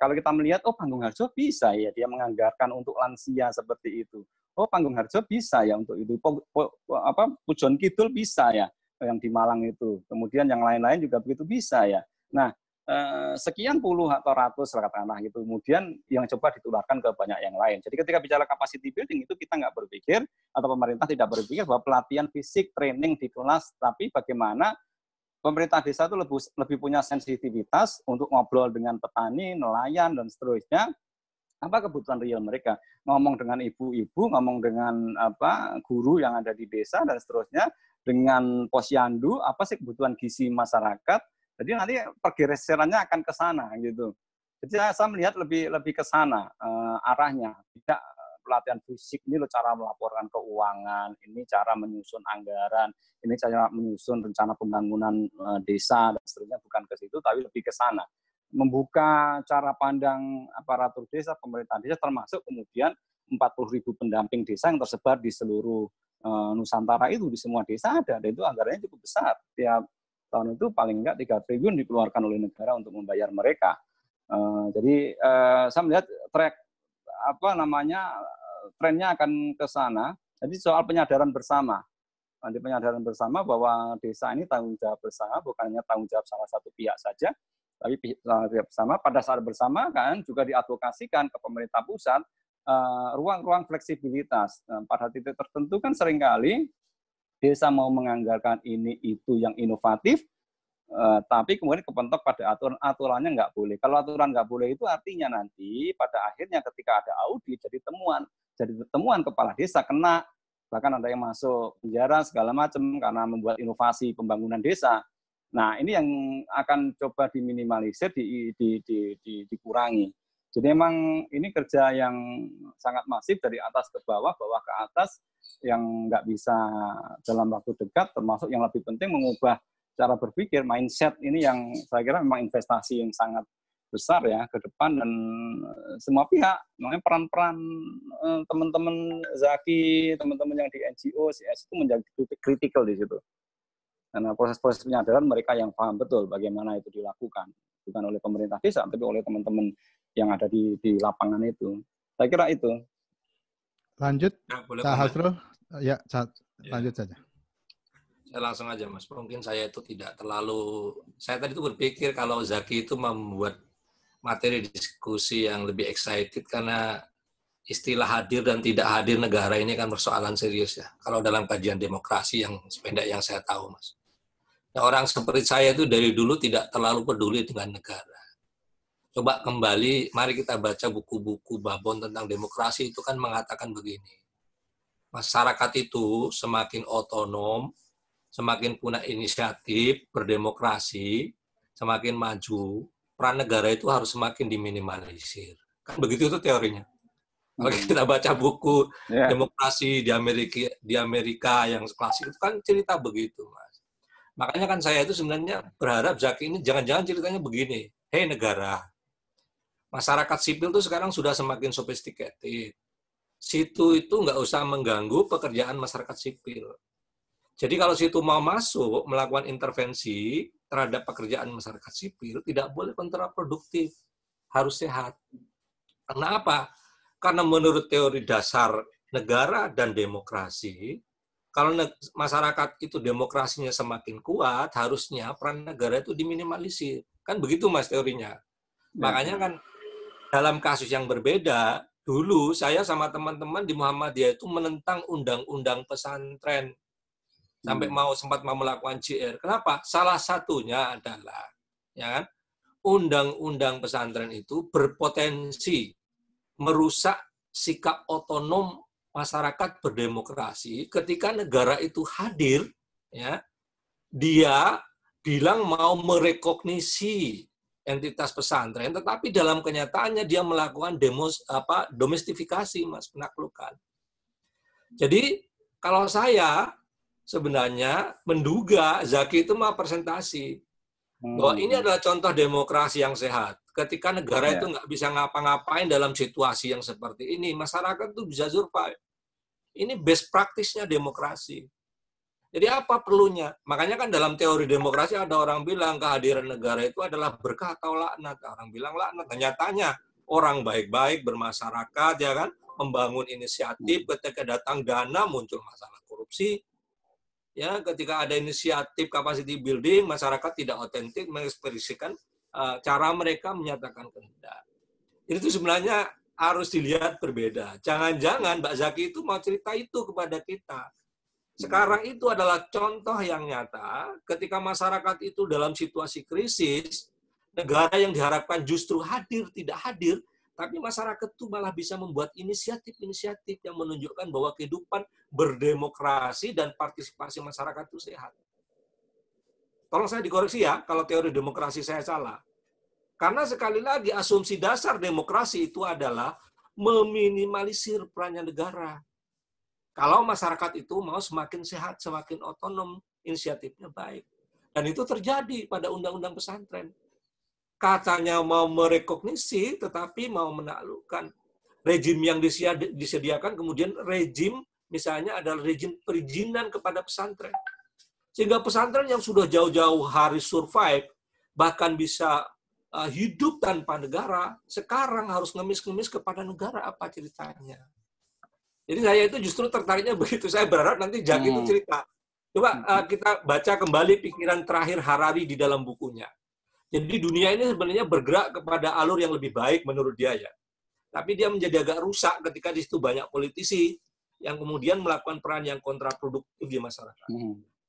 Kalau kita melihat, oh Panggung Harjo bisa ya, dia menganggarkan untuk lansia seperti itu. Oh Panggung Harjo bisa ya untuk itu. Pujon Kidul bisa ya, yang di Malang itu. Kemudian yang lain-lain juga begitu bisa ya. Nah, sekian puluh atau ratus katakanlah gitu. Kemudian yang coba ditularkan ke banyak yang lain. Jadi ketika bicara capacity building itu kita nggak berpikir atau pemerintah tidak berpikir bahwa pelatihan fisik, training di kelas, tapi bagaimana pemerintah desa itu lebih punya sensitivitas untuk ngobrol dengan petani, nelayan dan seterusnya. Apa kebutuhan real mereka? Ngomong dengan ibu-ibu, ngomong dengan guru yang ada di desa dan seterusnya, dengan posyandu, apa sih kebutuhan gizi masyarakat? Jadi nanti pergeserannya akan ke sana gitu. Jadi saya melihat lebih ke sana arahnya. Tidak pelatihan fisik, ini loh cara melaporkan keuangan, ini cara menyusun anggaran, ini cara menyusun rencana pembangunan desa dan seterusnya, bukan ke situ tapi lebih ke sana. Membuka cara pandang aparatur desa, pemerintah desa, termasuk kemudian 40.000 pendamping desa yang tersebar di seluruh Nusantara itu, di semua desa ada, dan itu anggarannya cukup besar. Tiap tahun itu paling enggak 3 triliun dikeluarkan oleh negara untuk membayar mereka. Jadi saya melihat trennya akan ke sana. Jadi soal penyadaran bersama. Nanti penyadaran bersama bahwa desa ini tanggung jawab bersama, bukan hanya tanggung jawab salah satu pihak saja, tapi pihak bersama. Pada saat bersama kan juga diadvokasikan ke pemerintah pusat ruang-ruang fleksibilitas. Pada titik tertentu kan seringkali desa mau menganggarkan ini itu yang inovatif, tapi kemudian kepentok pada aturannya nggak boleh. Kalau aturan nggak boleh itu artinya nanti pada akhirnya ketika ada audit jadi temuan kepala desa kena, bahkan ada yang masuk penjara segala macam karena membuat inovasi pembangunan desa. Nah ini yang akan coba diminimalisir, dikurangi. Jadi memang ini kerja yang sangat masif dari atas ke bawah ke atas, yang nggak bisa dalam waktu dekat, termasuk yang lebih penting mengubah cara berpikir, mindset ini yang saya kira memang investasi yang sangat besar ya ke depan, dan semua pihak, makanya peran-peran teman-teman Zaki, teman-teman yang di NGO, CS itu menjadi kritikal di situ. Karena proses-proses penyadaran mereka yang paham betul bagaimana itu dilakukan, bukan oleh pemerintah desa, tapi oleh teman-teman yang ada di lapangan itu. Saya kira itu.
Lanjut, Pak Hasrul. Ya, lanjut saja.
Saya langsung aja, Mas. Mungkin saya itu tidak terlalu... Saya tadi itu berpikir kalau Zaki itu membuat materi diskusi yang lebih excited karena istilah hadir dan tidak hadir negara ini kan persoalan serius ya. Kalau dalam kajian demokrasi yang sependek yang saya tahu, Mas. Nah, orang seperti saya itu dari dulu tidak terlalu peduli dengan negara. Coba kembali, mari kita baca buku-buku Babon tentang demokrasi itu kan mengatakan begini. Masyarakat itu semakin otonom, semakin punya inisiatif, berdemokrasi, semakin maju, peran negara itu harus semakin diminimalisir. Kan begitu itu teorinya. Kalau kita baca buku demokrasi di Amerika yang klasik itu kan cerita begitu, Mas. Makanya kan saya itu sebenarnya berharap Zaki ini jangan-jangan ceritanya begini. Hei negara, masyarakat sipil itu sekarang sudah semakin sophisticated. Situ itu nggak usah mengganggu pekerjaan masyarakat sipil. Jadi kalau situ mau masuk, melakukan intervensi terhadap pekerjaan masyarakat sipil, tidak boleh kontraproduktif. Harus sehat. Karena apa? Karena menurut teori dasar negara dan demokrasi, kalau masyarakat itu demokrasinya semakin kuat, harusnya peran negara itu diminimalisir. Kan begitu, Mas, teorinya. Makanya kan dalam kasus yang berbeda, dulu saya sama teman-teman di Muhammadiyah itu menentang undang-undang pesantren. Sampai sempat mau melakukan JR. Kenapa? Salah satunya adalah ya kan, undang-undang pesantren itu berpotensi merusak sikap otonom masyarakat berdemokrasi ketika negara itu hadir, ya, dia bilang mau merekognisi entitas pesantren, tetapi dalam kenyataannya dia melakukan domestifikasi, Mas, penaklukan. Jadi kalau saya sebenarnya menduga Zaki itu mau presentasi bahwa ini adalah contoh demokrasi yang sehat. Ketika negara itu nggak bisa ngapa-ngapain dalam situasi yang seperti ini, masyarakat itu bisa survive. Ini best practice-nya demokrasi. Jadi apa perlunya? Makanya kan dalam teori demokrasi ada orang bilang kehadiran negara itu adalah berkah atau laknat. Orang bilang laknat. Nyatanya orang baik-baik bermasyarakat, ya kan, membangun inisiatif, ketika datang dana muncul masalah korupsi. Ya, ketika ada inisiatif capacity building, masyarakat tidak otentik mengekspresikan cara mereka menyatakan kehendak. Itu sebenarnya harus dilihat berbeda. Jangan-jangan Mbak Zaki itu mau cerita itu kepada kita. Sekarang itu adalah contoh yang nyata ketika masyarakat itu dalam situasi krisis, negara yang diharapkan justru hadir, tidak hadir, tapi masyarakat itu malah bisa membuat inisiatif-inisiatif yang menunjukkan bahwa kehidupan berdemokrasi dan partisipasi masyarakat itu sehat. Tolong saya dikoreksi ya, kalau teori demokrasi saya salah. Karena sekali lagi asumsi dasar demokrasi itu adalah meminimalisir perannya negara. Kalau masyarakat itu mau semakin sehat, semakin otonom, inisiatifnya baik. Dan itu terjadi pada undang-undang pesantren. Katanya mau merekognisi, tetapi mau menaklukkan. Rejim yang disediakan, kemudian rejim, misalnya adalah rejim perizinan kepada pesantren. Sehingga pesantren yang sudah jauh-jauh hari survive, bahkan bisa hidup tanpa negara, sekarang harus ngemis-ngemis kepada negara. Apa ceritanya? Jadi saya itu justru tertariknya begitu. Saya berharap nanti Jack itu cerita. Coba kita baca kembali pikiran terakhir Harari di dalam bukunya. Jadi dunia ini sebenarnya bergerak kepada alur yang lebih baik menurut dia ya. Tapi dia menjadi agak rusak ketika di situ banyak politisi yang kemudian melakukan peran yang kontraproduktif di masyarakat.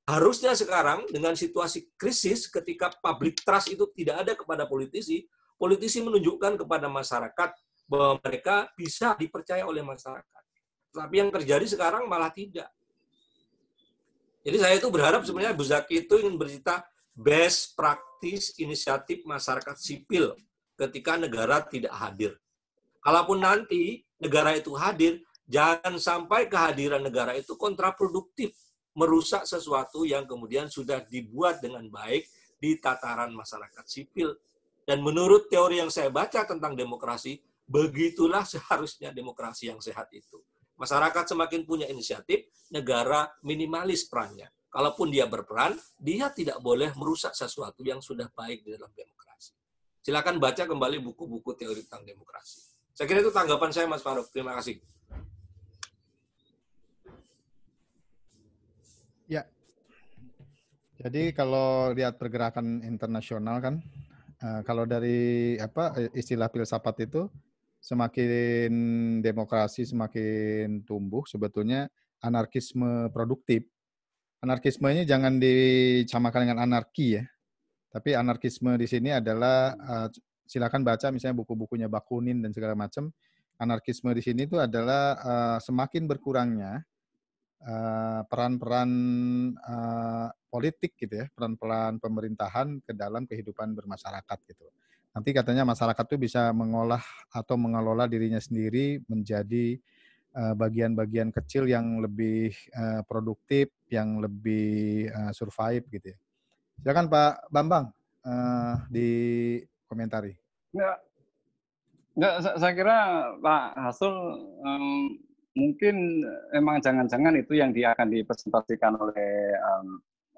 Harusnya sekarang dengan situasi krisis ketika public trust itu tidak ada kepada politisi, politisi menunjukkan kepada masyarakat bahwa mereka bisa dipercaya oleh masyarakat. Tapi yang terjadi sekarang malah tidak. Jadi saya itu berharap sebenarnya Bu Zaki itu ingin bercerita best practice inisiatif masyarakat sipil ketika negara tidak hadir. Kalaupun nanti negara itu hadir, jangan sampai kehadiran negara itu kontraproduktif, merusak sesuatu yang kemudian sudah dibuat dengan baik di tataran masyarakat sipil. Dan menurut teori yang saya baca tentang demokrasi, begitulah seharusnya demokrasi yang sehat itu. Masyarakat semakin punya inisiatif, negara minimalis perannya. Kalaupun dia berperan, dia tidak boleh merusak sesuatu yang sudah baik di dalam demokrasi. Silakan baca kembali buku-buku teori tentang demokrasi. Saya kira itu tanggapan saya, Mas Farouk. Terima kasih.
Ya, jadi kalau lihat pergerakan internasional kan, kalau dari istilah filsafat itu, semakin demokrasi semakin tumbuh, sebetulnya anarkisme produktif. Anarkisme ini jangan disamakan dengan anarki ya, tapi anarkisme di sini adalah silakan baca misalnya buku-bukunya Bakunin dan segala macam. Anarkisme di sini itu adalah semakin berkurangnya peran-peran politik gitu ya, peran-peran pemerintahan ke dalam kehidupan bermasyarakat gitu. Nanti katanya masyarakat itu bisa mengolah atau mengelola dirinya sendiri menjadi bagian-bagian kecil yang lebih produktif, yang lebih survive gitu ya. Silakan Pak Bambang dikomentari.
Enggak, saya kira Pak Hasul mungkin emang jangan-jangan itu yang akan dipresentasikan oleh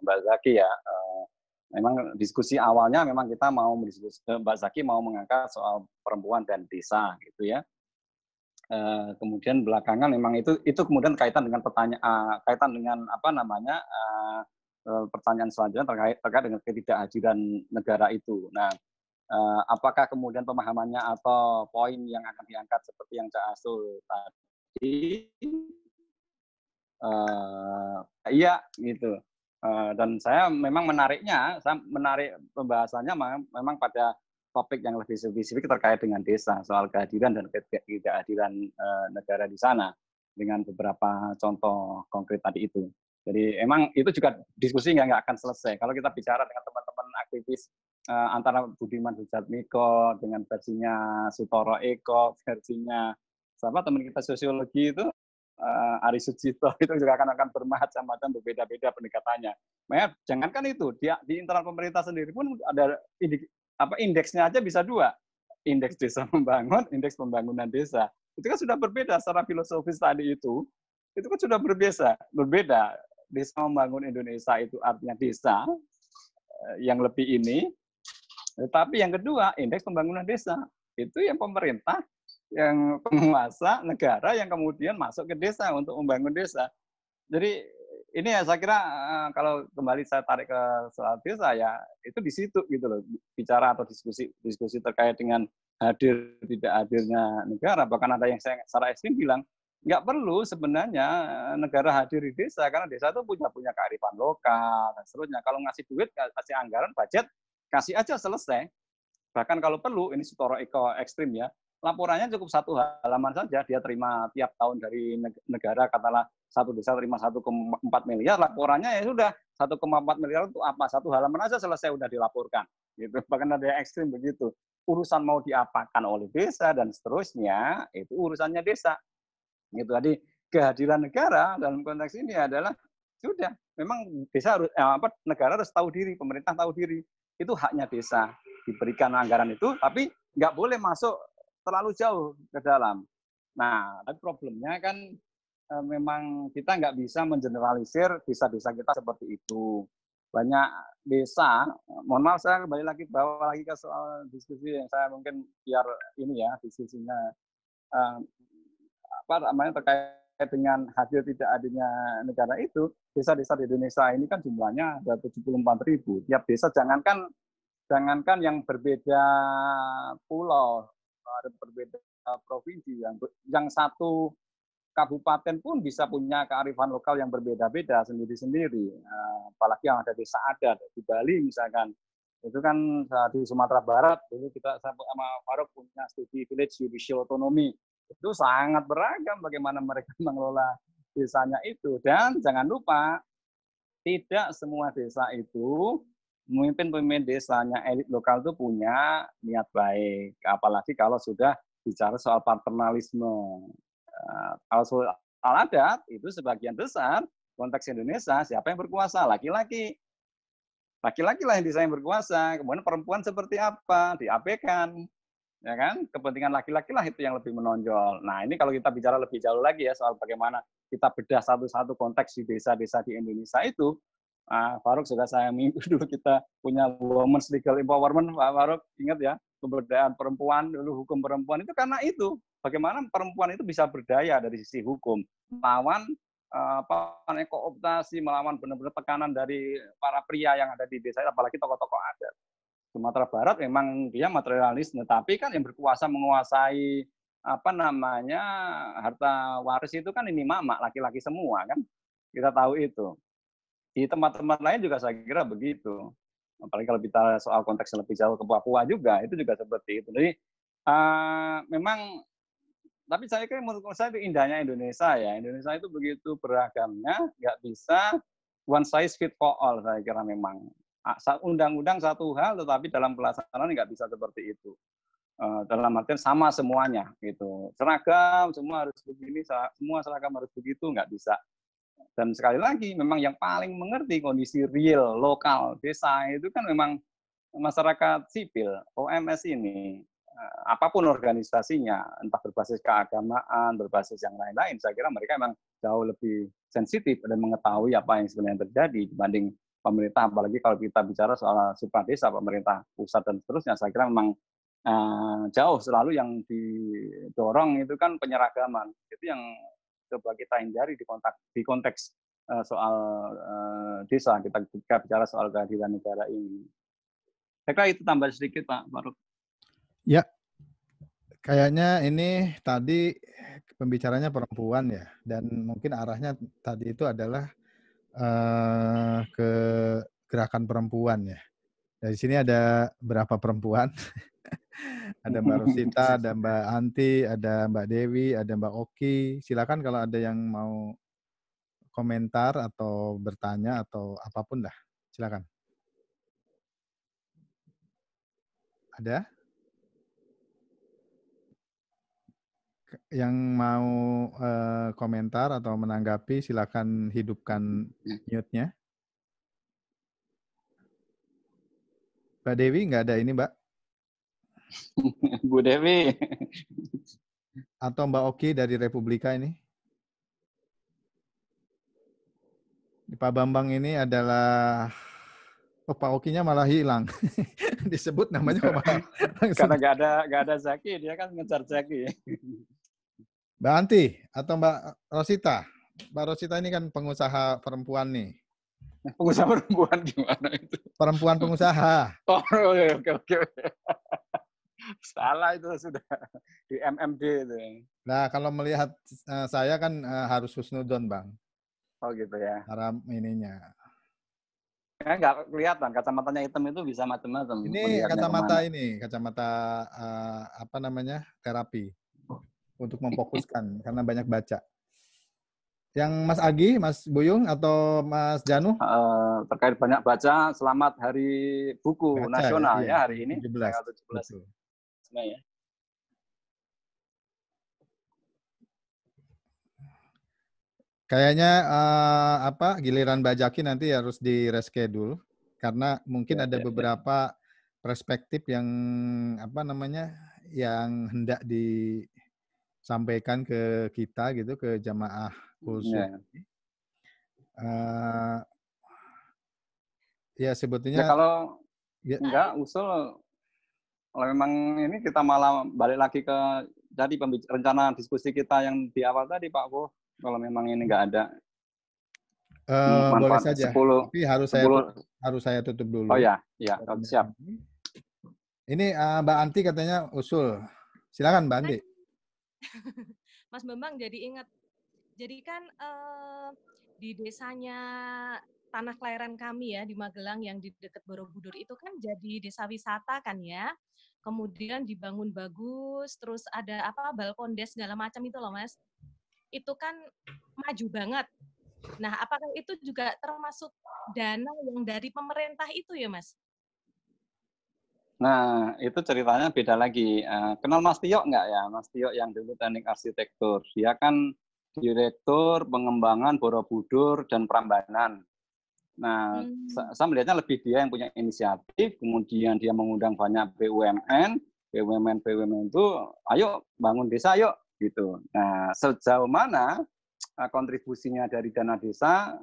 Mbak Zaki ya. Memang diskusi awalnya memang kita mau mendiskusi, Mbak Zaki mau mengangkat soal perempuan dan desa gitu ya. Kemudian belakangan memang itu kemudian kaitan dengan pertanyaan selanjutnya terkait dengan ketidakhadiran negara itu. Nah, apakah kemudian pemahamannya atau poin yang akan diangkat seperti yang Cak Asul tadi, iya gitu. Dan saya memang menarik pembahasannya memang pada topik yang lebih spesifik terkait dengan desa, soal kehadiran dan ketidakhadiran negara di sana dengan beberapa contoh konkret tadi itu. Jadi emang itu juga diskusi nggak akan selesai. Kalau kita bicara dengan teman-teman aktivis antara Budiman Sujatmiko dengan versinya Sutoro Eko, versinya teman kita sosiologi itu Ari Sucipto itu juga akan bermacam-macam, berbeda-beda pendekatannya. Makanya jangankan itu, di internal pemerintah sendiri pun ada indeksnya aja bisa dua, indeks desa membangun, indeks pembangunan desa. Itu kan sudah berbeda secara filosofis tadi itu kan sudah berbeda. Desa membangun Indonesia itu artinya desa yang lebih ini, tetapi yang kedua indeks pembangunan desa itu yang pemerintah, yang penguasa negara yang kemudian masuk ke desa untuk membangun desa. Jadi ini ya saya kira kalau kembali saya tarik ke soal desa ya itu di situ gitu loh, bicara atau diskusi terkait dengan hadir tidak hadirnya negara. Bahkan ada yang saya secara ekstrim bilang nggak perlu sebenarnya negara hadir di desa karena desa itu punya kearifan lokal dan seterusnya. Kalau ngasih duit, kasih anggaran, budget, kasih aja selesai. Bahkan kalau perlu, ini Sutoro Eko ekstrim ya, laporannya cukup 1 halaman saja, dia terima tiap tahun dari negara, katakanlah satu desa terima 1,4 miliar, laporannya ya sudah 1,4 miliar untuk apa? 1 halaman aja selesai udah dilaporkan. Gitu. Bahkan ada yang ekstrim begitu. urusan mau diapakan oleh desa dan seterusnya, itu urusannya desa. Gitu. Jadi kehadiran negara dalam konteks ini adalah sudah, memang desa harus negara harus tahu diri, pemerintah tahu diri. Itu haknya desa, diberikan anggaran itu, tapi nggak boleh masuk terlalu jauh ke dalam. Nah, tapi problemnya kan memang kita nggak bisa mengeneralisir desa-desa kita seperti itu. Banyak desa, mohon maaf saya kembali lagi bawa lagi ke soal diskusi yang saya mungkin biar ini ya diskusinya terkait dengan hasil tidak adanya negara itu. Desa-desa di Indonesia ini kan jumlahnya ada 74.000. Tiap desa jangankan yang berbeda pulau, ada berbeda provinsi, yang satu kabupaten pun bisa punya kearifan lokal yang berbeda-beda sendiri-sendiri. Apalagi yang ada desa adat di Bali misalkan, itu kan di Sumatera Barat dulu kita sama Faruk punya studi village judicial autonomy, itu sangat beragam bagaimana mereka mengelola desanya itu. Dan jangan lupa tidak semua desa itu pemimpin desanya elit lokal itu punya niat baik, apalagi kalau sudah bicara soal paternalisme. Kalau soal adat itu sebagian besar konteks Indonesia siapa yang berkuasa? Laki-laki lah yang yang berkuasa. Kemudian perempuan seperti apa? Diabaikan, ya kan? Kepentingan laki-laki lah itu yang lebih menonjol. Nah ini kalau kita bicara lebih jauh lagi ya soal bagaimana kita bedah satu-satu konteks di desa-desa di Indonesia itu. Faruk juga saya minggu dulu kita punya Women's Legal Empowerment, Pak Faruk ingat ya, pemberdayaan perempuan dulu, hukum perempuan itu karena itu. Bagaimana perempuan itu bisa berdaya dari sisi hukum, melawan kooptasi, melawan benar-benar tekanan dari para pria yang ada di desa, apalagi tokoh-tokoh adat. Sumatera Barat memang dia materialisme, tapi kan yang berkuasa menguasai harta waris itu kan ini mama, laki-laki semua kan, kita tahu itu. Di tempat-tempat lain juga saya kira begitu. Apalagi kalau kita soal konteks yang lebih jauh ke Papua juga, itu juga seperti itu. Jadi memang, tapi saya kira menurut saya itu indahnya Indonesia ya. Indonesia itu begitu beragamnya, nggak bisa one size fit for all saya kira memang. Undang-undang satu hal, tetapi dalam pelaksanaan nggak bisa seperti itu. Dalam artian sama semuanya gitu. Seragam semua harus begini, semua seragam harus begitu, nggak bisa. Dan sekali lagi, memang yang paling mengerti kondisi real, lokal, desa itu kan memang masyarakat sipil, OMS ini. Apapun organisasinya, entah berbasis keagamaan, berbasis yang lain-lain, saya kira mereka memang jauh lebih sensitif dan mengetahui apa yang sebenarnya terjadi dibanding pemerintah. Apalagi kalau kita bicara soal supradesa, pemerintah pusat dan seterusnya, saya kira memang jauh selalu yang didorong itu kan penyeragaman. Itu yang coba kita hindari di konteks soal desa, kita bicara soal kehadiran negara ini. Saya kira itu tambah sedikit Pak Faruk.
Ya, kayaknya ini tadi pembicaranya perempuan ya, dan mungkin arahnya tadi itu adalah ke gerakan perempuan ya. Dari sini ada berapa perempuan? Ada Mbak Rosita, ada Mbak Anti, ada Mbak Dewi, ada Mbak Oki. Silakan kalau ada yang mau komentar atau bertanya atau apapun dah. Silakan. Ada? Yang mau komentar atau menanggapi, silakan hidupkan mute-nya. Mbak Dewi, nggak ada ini, Mbak?
Bu Dewi.
Atau Mbak Oki dari Republika ini? Pak Bambang ini adalah... Oh, Pak Okinya malah hilang. Disebut namanya kok malah langsung.
Karena nggak ada Zaki, dia kan ngejar Zaki.
Mbak Anti atau Mbak Rosita? Mbak Rosita ini kan pengusaha perempuan nih.
Pengusaha perempuan gimana itu?
Perempuan pengusaha.
Oh, oke. Salah itu sudah di MMD itu.
Nah, kalau melihat saya kan harus husnudon, Bang.
Oh gitu ya.
Cara ininya.
Kan nggak kelihatan, kacamatanya hitam itu bisa macam-macam.
Ini kacamata kemana. Kacamata apa namanya, terapi. Untuk memfokuskan, karena banyak baca. Yang Mas Agi, Mas Buyung, atau Mas Janu?
Terkait banyak baca, selamat Hari Buku
baca,
Nasional
ya
hari ini,
17.
tanggal 17.
mekanisme ya.
Kayaknya giliran Mbak Jaki nanti harus di reschedule karena mungkin ada beberapa perspektif yang yang hendak disampaikan ke kita gitu, ke jamaah khusus. Ya sebetulnya
kalau
ya,
enggak usul kalau memang ini kita malah balik lagi ke tadi rencana diskusi kita yang di awal tadi Pak Bo. Kalau memang ini enggak ada
boleh
manfaat
saja.
10,
tapi harus saya tutup dulu.
Oh ya, siap.
Ini Mbak Anti katanya usul. Silakan Mbak Anti.
Mas Bambang jadi ingat. Jadi kan di desanya tanah kelahiran kami ya di Magelang yang di dekat Borobudur itu kan jadi desa wisata kan ya. Kemudian dibangun bagus, terus ada balkondes segala macam itu loh Mas. Itu kan maju banget. Nah, apakah itu juga termasuk dana yang dari pemerintah itu ya Mas?
Nah, itu ceritanya beda lagi. Kenal Mas Tio nggak ya? Mas Tio yang dulu teknik arsitektur. Dia kan direktur pengembangan Borobudur dan Prambanan. Nah, saya melihatnya lebih dia yang punya inisiatif, kemudian dia mengundang banyak BUMN itu, ayo bangun desa yuk, gitu. Nah, sejauh mana kontribusinya dari dana desa,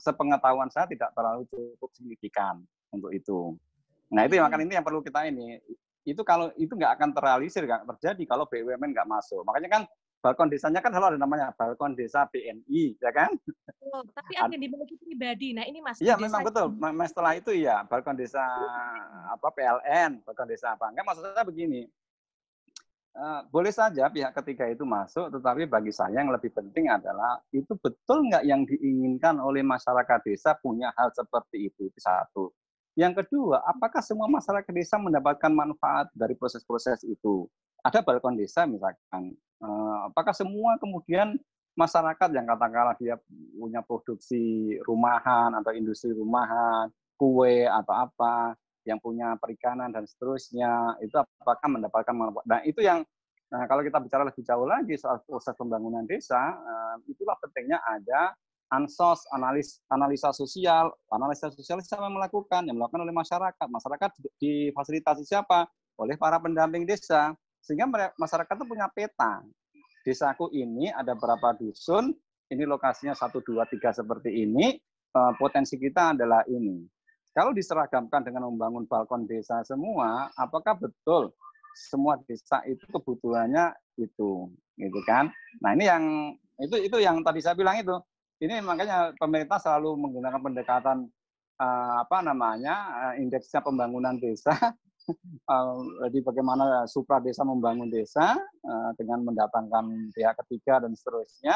sepengetahuan saya tidak terlalu cukup signifikan untuk itu. Nah, itu makanya ini yang perlu kita ini. Itu kalau itu nggak akan terrealisir, nggak terjadi kalau BUMN nggak masuk. Makanya kan balkon desanya kan selalu ada namanya balkon desa BNI, ya kan?
Oh, tapi ada yang dimiliki pribadi. Nah, ini Mas.
Iya, memang betul. Setelah itu ya balkon desa PLN, balkon desa apa? Enggak, maksud saya begini. Boleh saja pihak ketiga itu masuk, tetapi bagi saya yang lebih penting adalah itu betul nggak yang diinginkan oleh masyarakat desa punya hal seperti itu satu. Yang kedua, apakah semua masyarakat desa mendapatkan manfaat dari proses-proses itu? Ada balkon desa misalkan, apakah semua kemudian masyarakat yang katakanlah dia punya produksi rumahan atau industri rumahan, kue atau apa, yang punya perikanan dan seterusnya, itu apakah mendapatkan manfaat? Nah, itu yang kalau kita bicara lebih jauh lagi soal proses pembangunan desa, itulah pentingnya ada ansos, analisa sosial. Analisa sosial siapa yang melakukan? Yang melakukan oleh masyarakat. Masyarakat difasilitasi siapa? Oleh para pendamping desa. Sehingga masyarakat itu punya peta. Desaku ini ada berapa dusun, ini lokasinya 1, 2, 3 seperti ini, potensi kita adalah ini. Kalau diseragamkan dengan membangun balkon desa semua, apakah betul semua desa itu kebutuhannya itu, gitu kan? Nah, ini yang itu yang tadi saya bilang itu. Ini makanya pemerintah selalu menggunakan pendekatan indeksnya pembangunan desa. Jadi bagaimana supra desa membangun desa dengan mendatangkan pihak ketiga dan seterusnya.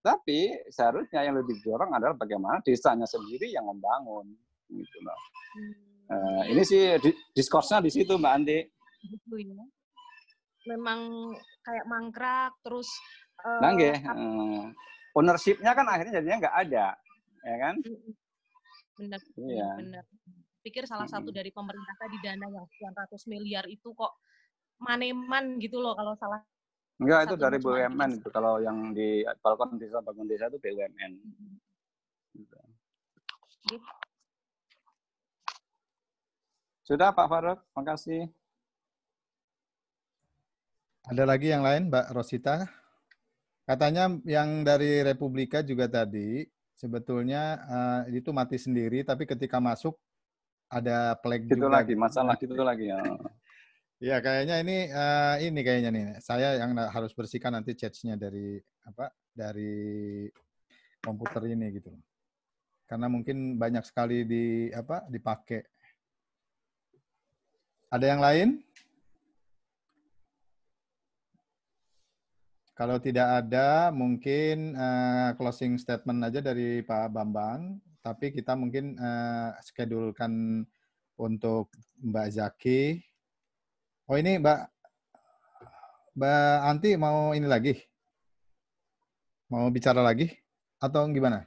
Tapi seharusnya yang lebih didorong adalah bagaimana desanya sendiri yang membangun. Gitu loh. Ini sih diskursnya di situ Mbak Andi.
Gitu ya. Memang kayak mangkrak terus.
Ownership-nya kan akhirnya jadinya nggak ada, ya kan?
Benar.
Iya.
Benar. Pikir salah satu dari pemerintah tadi dana yang sekian ratus miliar itu kok maneman gitu loh kalau salah.
Enggak, itu dari BUMN itu. Kalau yang di balkon desa bangun desa itu BUMN. Sudah Pak Faruk, makasih.
Ada lagi yang lain Mbak Rosita? Katanya yang dari Republika juga tadi sebetulnya itu mati sendiri, tapi ketika masuk ada plague
gitu
juga.
Lagi, masalah gitu lagi ya.
Ya kayaknya ini kayaknya nih. Saya yang harus bersihkan nanti chat-nya dari komputer ini gitu. Karena mungkin banyak sekali dipakai. Ada yang lain? Kalau tidak ada, mungkin closing statement aja dari Pak Bambang. Tapi kita mungkin schedulekan untuk Mbak Zaki. Oh ini Mbak Anti mau ini lagi? Mau bicara lagi? Atau gimana?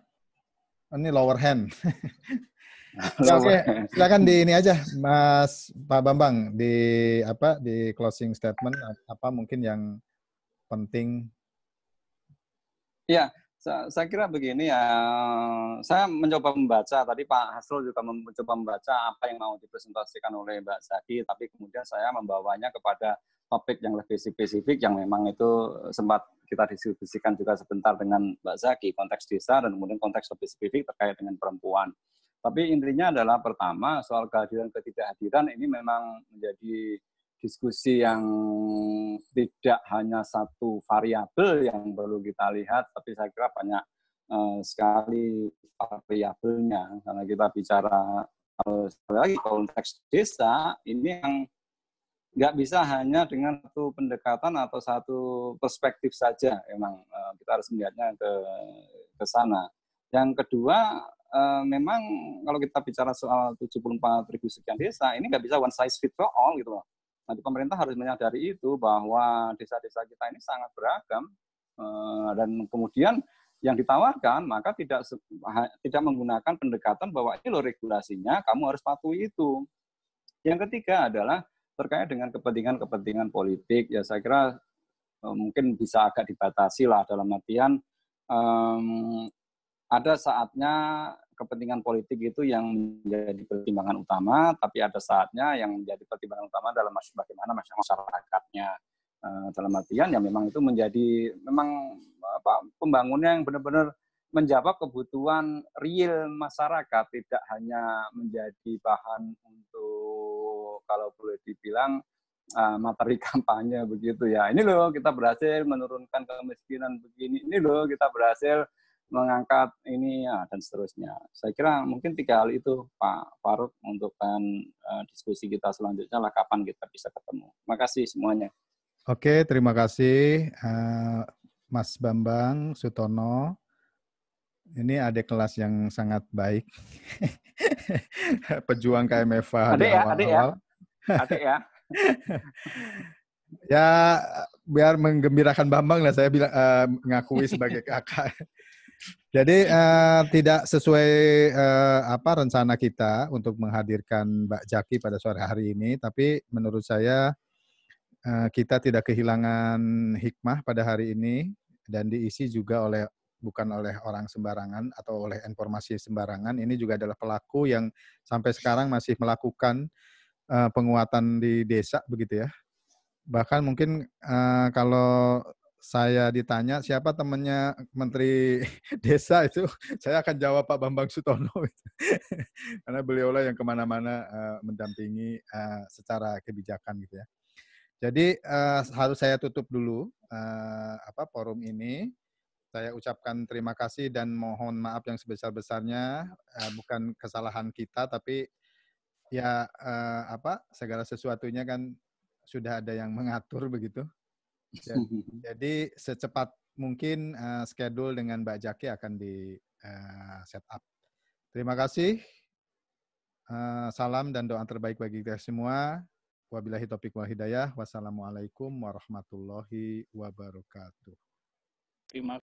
Ini lower hand. Ya, oke, silakan di ini aja, Mas Pak Bambang, di closing statement apa mungkin yang penting.
Ya, saya kira begini ya, saya mencoba membaca, tadi Pak Hasrul juga mencoba membaca apa yang mau dipresentasikan oleh Mbak Zaki, tapi kemudian saya membawanya kepada topik yang lebih spesifik yang memang itu sempat kita diskusikan juga sebentar dengan Mbak Zaki, konteks desa dan kemudian konteks lebih spesifik terkait dengan perempuan. Tapi intinya adalah pertama, soal kehadiran ketidakhadiran ini memang menjadi diskusi yang tidak hanya satu variabel yang perlu kita lihat, tapi saya kira banyak sekali variabelnya. Karena kita bicara sekali lagi konteks desa, ini yang nggak bisa hanya dengan satu pendekatan atau satu perspektif saja. Emang kita harus melihatnya ke sana. Yang kedua, memang kalau kita bicara soal 74.000 sekian desa, ini nggak bisa one size fit for all gitu loh. Nanti pemerintah harus menyadari itu bahwa desa-desa kita ini sangat beragam dan kemudian yang ditawarkan maka tidak menggunakan pendekatan bahwa ini loh regulasinya, kamu harus patuhi itu. Yang ketiga adalah terkait dengan kepentingan-kepentingan politik, ya saya kira mungkin bisa agak dibatasi lah dalam artian ada saatnya kepentingan politik itu yang menjadi pertimbangan utama, tapi ada saatnya yang menjadi pertimbangan utama dalam bagaimana masyarakatnya. Dalam artian ya memang itu menjadi memang pembangunnya yang benar-benar menjawab kebutuhan real masyarakat, tidak hanya menjadi bahan untuk kalau boleh dibilang materi kampanye begitu ya. Ini loh kita berhasil menurunkan kemiskinan begini, ini loh kita berhasil mengangkat ini ya, dan seterusnya. Saya kira mungkin 3 hal itu Pak Faruk untuk diskusi kita selanjutnya lah kapan kita bisa ketemu. Terima kasih semuanya.
Oke, terima kasih Mas Bambang Sutono. Ini adik kelas yang sangat baik. Pejuang KMFA di awal-awal.
Adik ya.
Ya, biar menggembirakan Bambang lah saya bilang ngakui sebagai kakak. Jadi tidak sesuai rencana kita untuk menghadirkan Mbak Jaki pada sore hari ini, tapi menurut saya kita tidak kehilangan hikmah pada hari ini dan diisi juga bukan oleh orang sembarangan atau oleh informasi sembarangan. Ini juga adalah pelaku yang sampai sekarang masih melakukan penguatan di desa begitu ya. Bahkan mungkin kalau saya ditanya siapa temannya Menteri Desa itu, saya akan jawab Pak Bambang Sutono. Karena beliaulah yang kemana-mana mendampingi secara kebijakan gitu ya. Jadi harus saya tutup dulu forum ini. Saya ucapkan terima kasih dan mohon maaf yang sebesar-besarnya. Bukan kesalahan kita, tapi ya segala sesuatunya kan sudah ada yang mengatur begitu. Jadi secepat mungkin schedule dengan Mbak Jaki akan di set up. Terima kasih. Salam dan doa terbaik bagi kita semua. Wabillahi taufiq wal hidayah. Wassalamualaikum warahmatullahi wabarakatuh.
Terima